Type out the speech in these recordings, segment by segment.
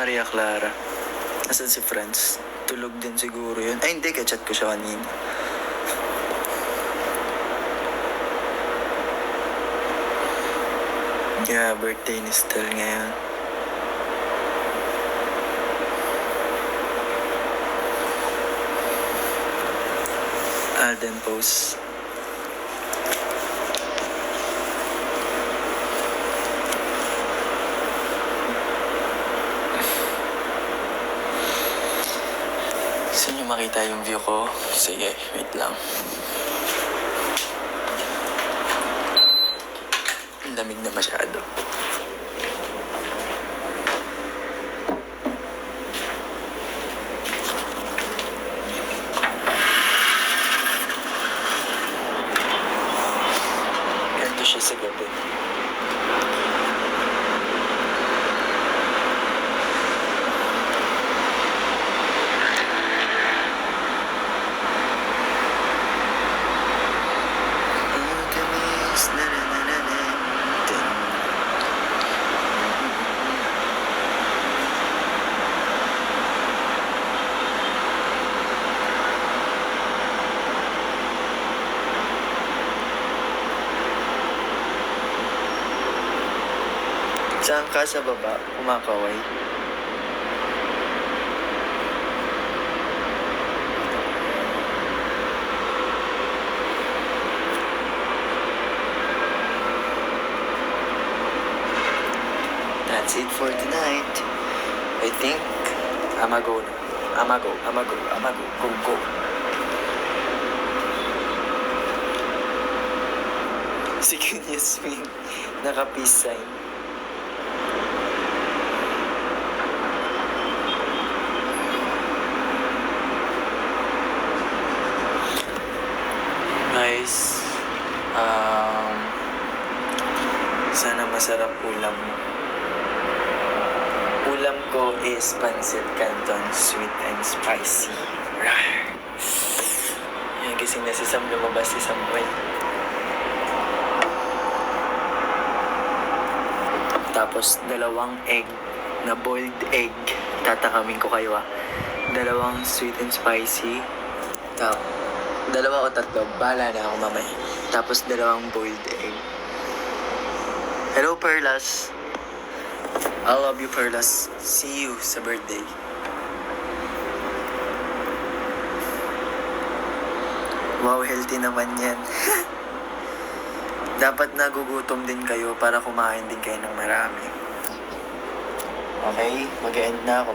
Maria Clara. Asan si Franz? Tulog din siguro yun. Ay hindi, kachat ko siya kanina. Yeah, birthday ni Stel ngayon. Alden post. Gusto niyo makita yung view ko? Sige, wait lang. Ang lamig na masyado. Ganito siya sa gabi. Saan ka sa baba? Kumakaway. That's it for tonight. I think I'ma go na. I'ma go. Go. Si Queen Yasmin, naka-peace sign. Guys, sana masarap ulam mo. Ulam ko is pancit canton, sweet and spicy. Yan, gising na si Sam, lumabas si Samuel. Tapos 2 egg na boiled egg. Tatakamin ko kayo 2 sweet and spicy. 2 o 3, bahala na ako mamaya. Tapos 2 boiled egg. Hello, Perlas. I love you, Perlas. See you sa birthday. Wow, healthy naman yan. Dapat nagugutom din kayo para kumain din kayo ng marami. Okay? Mag-e-end na ako.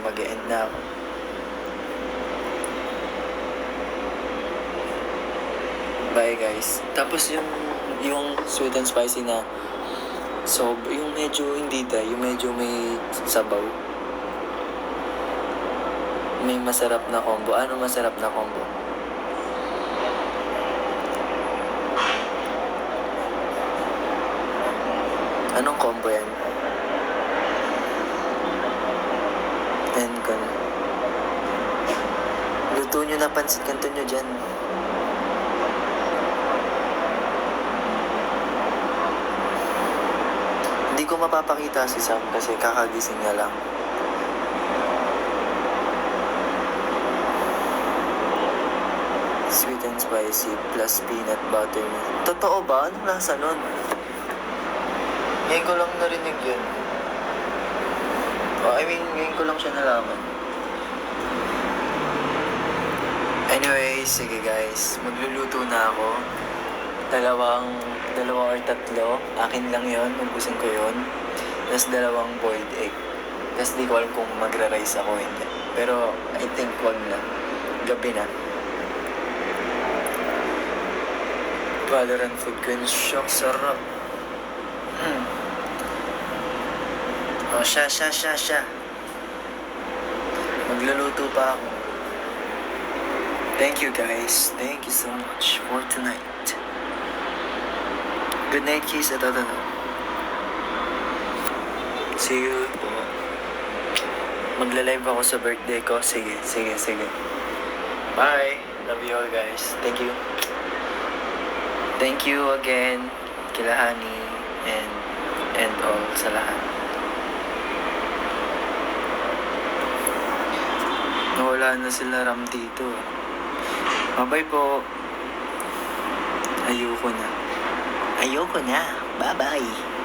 Bye guys. Tapos yung sweet and spicy na yung medyo hindi yung medyo may sabaw. May masarap na combo. Ano masarap na combo? Anong combo yan? Yan ko na. Luto nyo na pansit canton nyo dyan. Hindi ko mapapakita si Sam kasi kakagising niya lang. Sweet and spicy plus peanut butter. Totoo ba? Anong lasa nun? Ngayon ko lang narinig yun. Ngayon ko lang siya nalaman. Anyway, sige guys. Magluluto na ako. 2 or 3. Akin lang yon, ubusin ko yon. Tapos 2 boiled egg. Tapos di ko alam kung magra-rice ako hindi. Pero I think wag na. Gabi na. Valorant food queen. Shock, sarap. Oh, siya. Magluluto pa ako. Thank you guys. Thank you so much for tonight. Good night, kiss. Ito. See you po. Magla-live ako sa birthday ko. Sige. Bye. Love you all guys. Thank you. Thank you again, kila Hani and all sa lahat. wala na sila Ram dito. Bye-bye po. Ayoko na. Bye-bye.